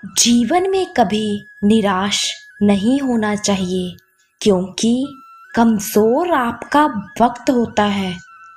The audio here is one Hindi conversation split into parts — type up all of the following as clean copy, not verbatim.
जीवन में कभी निराश नहीं होना चाहिए, क्योंकि कमज़ोर आपका वक्त होता है,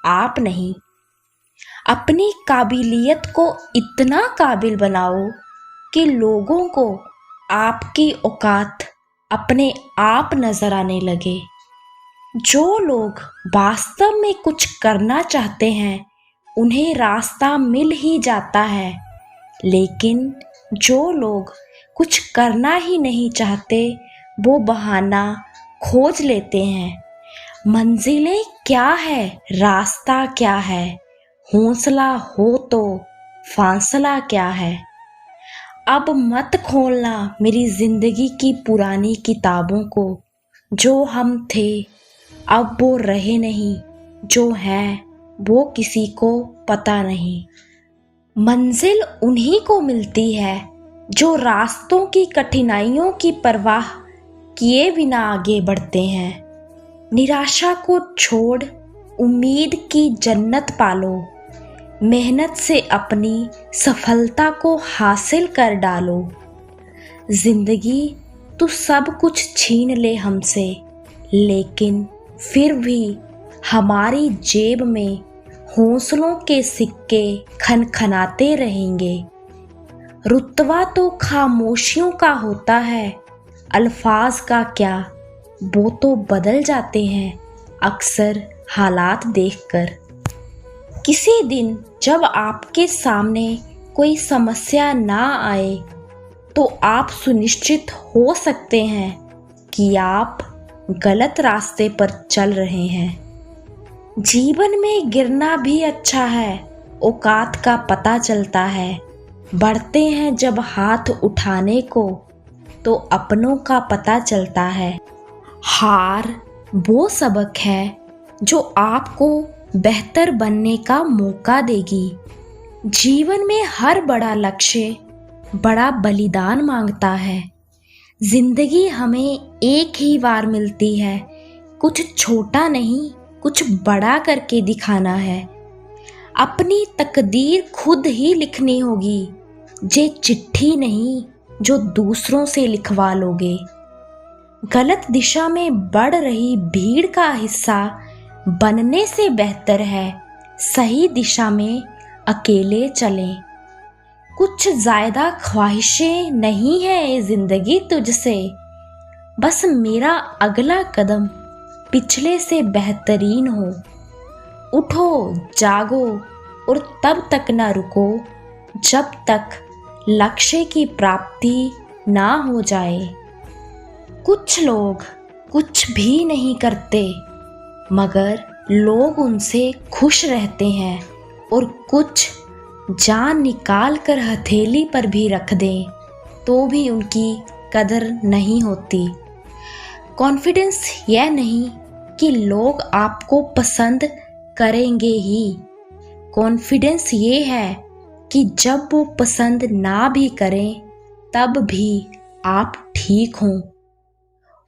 आप नहीं। अपनी काबिलियत को इतना काबिल बनाओ कि लोगों को आपकी औकात अपने आप नज़र आने लगे। जो लोग वास्तव में कुछ करना चाहते हैं उन्हें रास्ता मिल ही जाता है, लेकिन जो लोग कुछ करना ही नहीं चाहते वो बहाना खोज लेते हैं। मंजिलें क्या है, रास्ता क्या है, हौसला हो तो फासला क्या है। अब मत खोलना मेरी जिंदगी की पुरानी किताबों को। जो हम थे अब वो रहे नहीं, जो हैं वो किसी को पता नहीं। मंजिल उन्हीं को मिलती है जो रास्तों की कठिनाइयों की परवाह किए बिना आगे बढ़ते हैं। निराशा को छोड़ उम्मीद की जन्नत पालो। मेहनत से अपनी सफलता को हासिल कर डालो। जिंदगी तो सब कुछ छीन ले हमसे, लेकिन फिर भी हमारी जेब में हौसलों के सिक्के खनखनाते रहेंगे। रुतबा तो खामोशियों का होता है, अल्फाज का क्या, वो तो बदल जाते हैं अक्सर हालात देखकर। किसी दिन जब आपके सामने कोई समस्या ना आए तो आप सुनिश्चित हो सकते हैं कि आप गलत रास्ते पर चल रहे हैं। जीवन में गिरना भी अच्छा है, औकात का पता चलता है। बढ़ते हैं जब हाथ उठाने को तो अपनों का पता चलता है। हार वो सबक है जो आपको बेहतर बनने का मौका देगी। जीवन में हर बड़ा लक्ष्य बड़ा बलिदान मांगता है। जिंदगी हमें एक ही बार मिलती है, कुछ छोटा नहीं कुछ बड़ा करके दिखाना है। अपनी तकदीर खुद ही लिखनी होगी, ये चिट्ठी नहीं जो दूसरों से लिखवा लोगे। गलत दिशा में बढ़ रही भीड़ का हिस्सा बनने से बेहतर है सही दिशा में अकेले चलें। कुछ ज़्यादा ख्वाहिशें नहीं है ये जिंदगी तुझसे, बस मेरा अगला कदम पिछले से बेहतरीन हो। उठो जागो और तब तक ना रुको जब तक लक्ष्य की प्राप्ति ना हो जाए। कुछ लोग कुछ भी नहीं करते मगर लोग उनसे खुश रहते हैं, और कुछ जान निकाल कर हथेली पर भी रख दें तो भी उनकी कदर नहीं होती। कॉन्फिडेंस यह नहीं कि लोग आपको पसंद करेंगे ही, कॉन्फिडेंस ये है कि जब वो पसंद ना भी करें तब भी आप ठीक हों।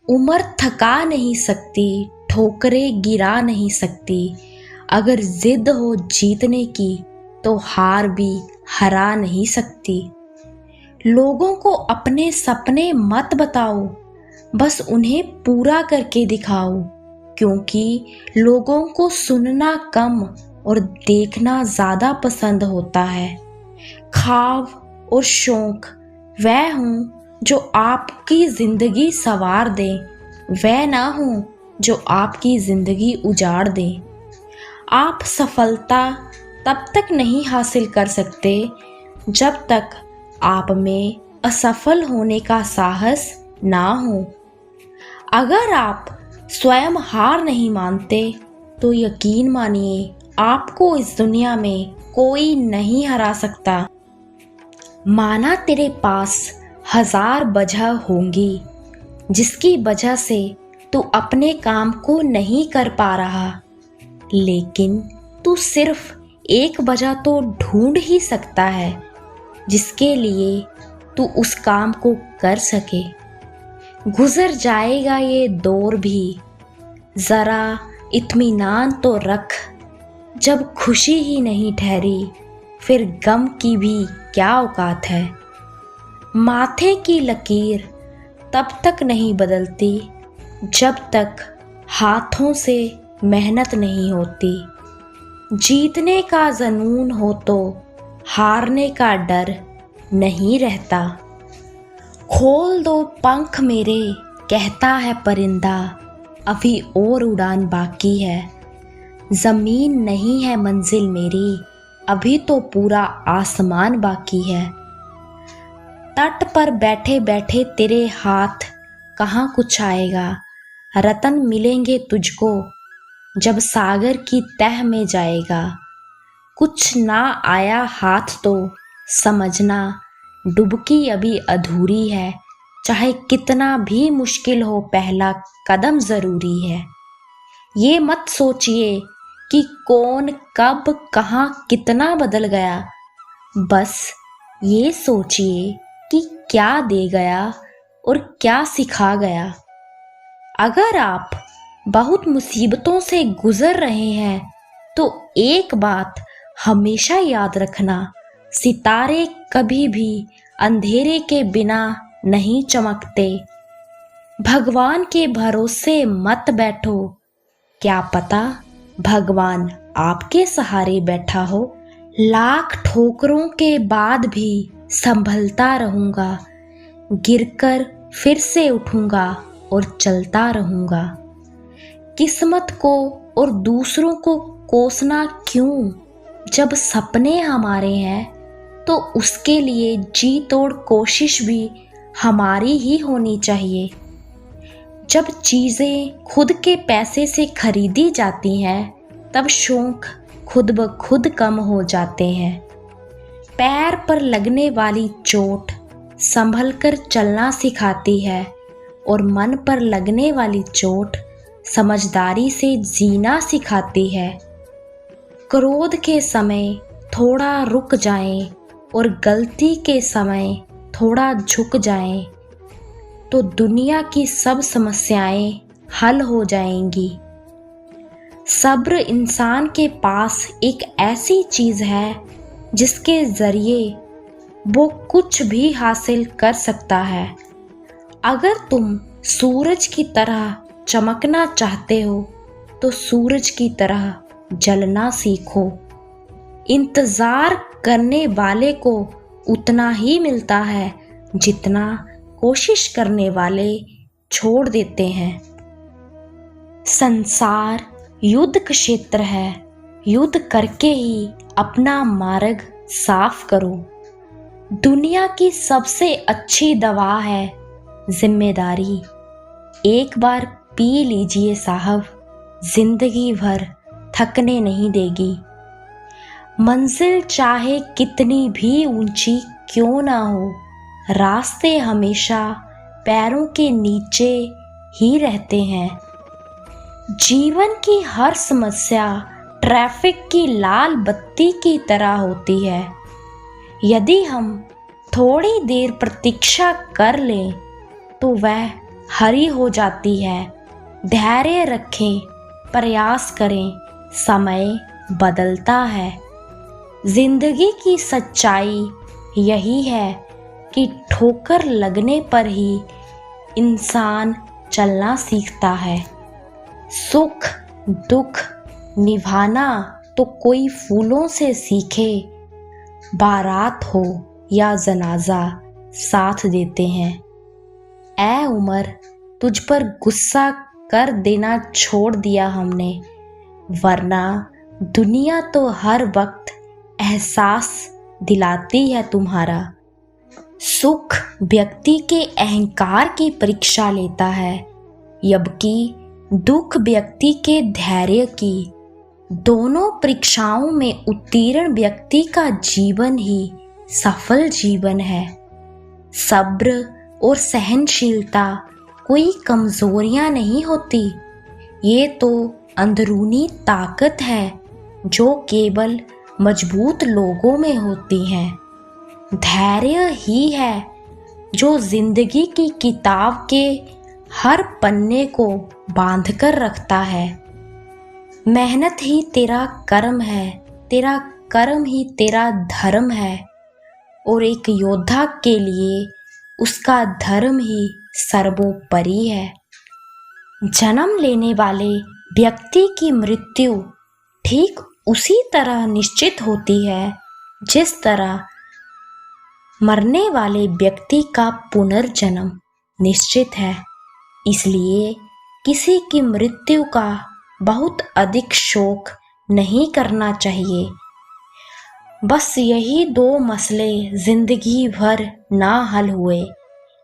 उम्र थका नहीं सकती, ठोकरें गिरा नहीं सकती। अगर जिद हो जीतने की तो हार भी हरा नहीं सकती। लोगों को अपने सपने मत बताओ, बस उन्हें पूरा करके दिखाओ, क्योंकि लोगों को सुनना कम और देखना ज़्यादा पसंद होता है। ख्वाब और शौक वह हों जो आपकी ज़िंदगी संवार दें, वह ना हों जो आपकी ज़िंदगी उजाड़ दें। आप सफलता तब तक नहीं हासिल कर सकते जब तक आप में असफल होने का साहस ना हो। अगर आप स्वयं हार नहीं मानते तो यकीन मानिए आपको इस दुनिया में कोई नहीं हरा सकता। माना तेरे पास 1000 वजह होंगी जिसकी वजह से तू अपने काम को नहीं कर पा रहा, लेकिन तू सिर्फ एक वजह तो ढूंढ ही सकता है जिसके लिए तू उस काम को कर सके। गुजर जाएगा ये दौर भी, ज़रा इत्मीनान तो रख। जब खुशी ही नहीं ठहरी फिर गम की भी क्या औकात है। माथे की लकीर तब तक नहीं बदलती जब तक हाथों से मेहनत नहीं होती। जीतने का जुनून हो तो हारने का डर नहीं रहता। खोल दो पंख मेरे कहता है परिंदा, अभी और उड़ान बाकी है। ज़मीन नहीं है मंजिल मेरी, अभी तो पूरा आसमान बाकी है। तट पर बैठे बैठे तेरे हाथ कहाँ कुछ आएगा, रतन मिलेंगे तुझको जब सागर की तह में जाएगा। कुछ ना आया हाथ तो समझना डुबकी अभी अधूरी है, चाहे कितना भी मुश्किल हो पहला कदम ज़रूरी है। ये मत सोचिए कि कौन कब कहाँ कितना बदल गया, बस ये सोचिए कि क्या दे गया और क्या सिखा गया। अगर आप बहुत मुसीबतों से गुजर रहे हैं तो एक बात हमेशा याद रखना, सितारे कभी भी अंधेरे के बिना नहीं चमकते। भगवान के भरोसे मत बैठो, क्या पता भगवान आपके सहारे बैठा हो। लाख ठोकरों के बाद भी संभलता रहूँगा, गिरकर फिर से उठूँगा और चलता रहूँगा। किस्मत को और दूसरों को कोसना क्यों, जब सपने हमारे हैं तो उसके लिए जी तोड़ कोशिश भी हमारी ही होनी चाहिए। जब चीज़ें खुद के पैसे से खरीदी जाती हैं तब शौक खुद ब खुद कम हो जाते हैं। पैर पर लगने वाली चोट संभल कर चलना सिखाती है और मन पर लगने वाली चोट समझदारी से जीना सिखाती है। क्रोध के समय थोड़ा रुक जाएं और गलती के समय थोड़ा झुक जाएं तो दुनिया की सब समस्याएं हल हो जाएंगी। सब्र इंसान के पास एक ऐसी चीज़ है जिसके ज़रिए वो कुछ भी हासिल कर सकता है। अगर तुम सूरज की तरह चमकना चाहते हो तो सूरज की तरह जलना सीखो। इंतज़ार करने वाले को उतना ही मिलता है जितना कोशिश करने वाले छोड़ देते हैं। संसार युद्ध क्षेत्र है, युद्ध करके ही अपना मार्ग साफ करो। दुनिया की सबसे अच्छी दवा है जिम्मेदारी। एक बार पी लीजिए साहब, जिंदगी भर थकने नहीं देगी। मंजिल चाहे कितनी भी ऊंची क्यों ना हो, रास्ते हमेशा पैरों के नीचे ही रहते हैं। जीवन की हर समस्या ट्रैफिक की लाल बत्ती की तरह होती है। यदि हम थोड़ी देर प्रतीक्षा कर लें तो वह हरी हो जाती है। धैर्य रखें, प्रयास करें, समय बदलता है। जिंदगी की सच्चाई यही है कि ठोकर लगने पर ही इंसान चलना सीखता है। सुख दुख निभाना तो कोई फूलों से सीखे, बारात हो या जनाजा साथ देते हैं। ऐ उमर, तुझ पर गुस्सा कर देना छोड़ दिया हमने, वरना दुनिया तो हर वक्त एहसास दिलाती है तुम्हारा। सुख व्यक्ति के अहंकार की परीक्षा लेता है, जबकि दुख व्यक्ति के धैर्य की। दोनों परीक्षाओं में उत्तीर्ण व्यक्ति का जीवन ही सफल जीवन है। सब्र और सहनशीलता कोई कमजोरियां नहीं होती, ये तो अंदरूनी ताकत है जो केवल मजबूत लोगों में होती है। धैर्य ही है जो जिंदगी की किताब के हर पन्ने को बांध कर रखता है। मेहनत ही तेरा कर्म है, तेरा कर्म ही तेरा धर्म है। और एक योद्धा के लिए उसका धर्म ही सर्वोपरि है। जन्म लेने वाले व्यक्ति की मृत्यु ठीक उसी तरह निश्चित होती है जिस तरह मरने वाले व्यक्ति का पुनर्जन्म निश्चित है। इसलिए किसी की मृत्यु का बहुत अधिक शोक नहीं करना चाहिए। बस यही दो मसले जिंदगी भर ना हल हुए,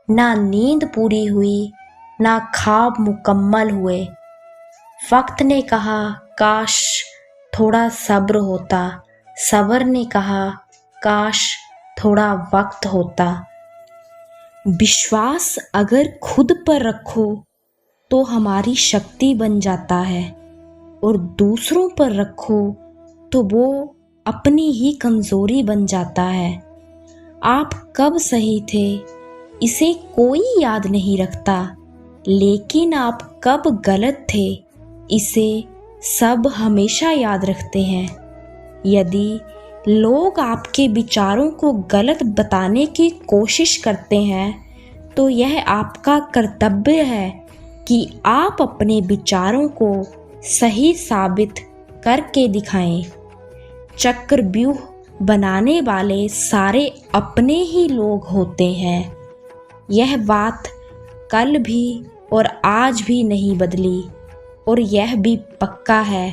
ना नींद पूरी हुई, ना ख्वाब मुकम्मल हुए। वक्त ने कहा काश थोड़ा सब्र होता, सब्र ने कहा काश थोड़ा वक्त होता। विश्वास अगर खुद पर रखो तो हमारी शक्ति बन जाता है, और दूसरों पर रखो तो वो अपनी ही कमजोरी बन जाता है। आप कब सही थे इसे कोई याद नहीं रखता, लेकिन आप कब गलत थे इसे सब हमेशा याद रखते हैं। यदि लोग आपके विचारों को गलत बताने की कोशिश करते हैं तो यह आपका कर्तव्य है कि आप अपने विचारों को सही साबित करके दिखाएं। चक्रव्यूह बनाने वाले सारे अपने ही लोग होते हैं। यह बात कल भी और आज भी नहीं बदली, और यह भी पक्का है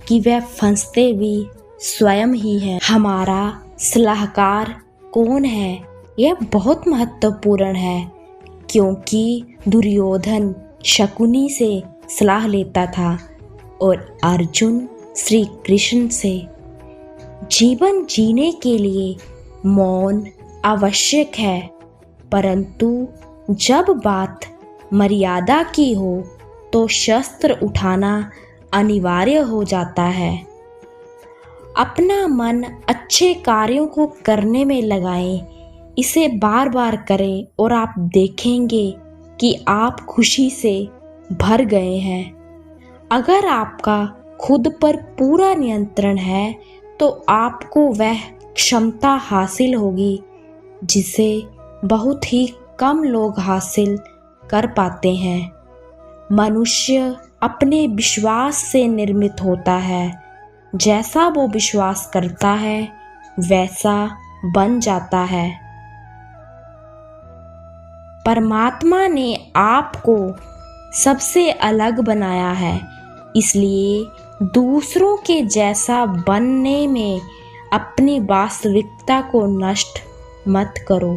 कि वह फंसते भी स्वयं ही है। हमारा सलाहकार कौन है यह बहुत महत्वपूर्ण है, क्योंकि दुर्योधन शकुनी से सलाह लेता था और अर्जुन श्री कृष्ण से। जीवन जीने के लिए मौन आवश्यक है, परंतु जब बात मर्यादा की हो तो शस्त्र उठाना अनिवार्य हो जाता है। अपना मन अच्छे कार्यों को करने में लगाएं, इसे बार बार करें और आप देखेंगे कि आप खुशी से भर गए हैं। अगर आपका खुद पर पूरा नियंत्रण है तो आपको वह क्षमता हासिल होगी जिसे बहुत ही कम लोग हासिल कर पाते हैं। मनुष्य अपने विश्वास से निर्मित होता है। जैसा वो विश्वास करता है वैसा बन जाता है। परमात्मा ने आपको सबसे अलग बनाया है, इसलिए दूसरों के जैसा बनने में अपनी वास्तविकता को नष्ट मत करो।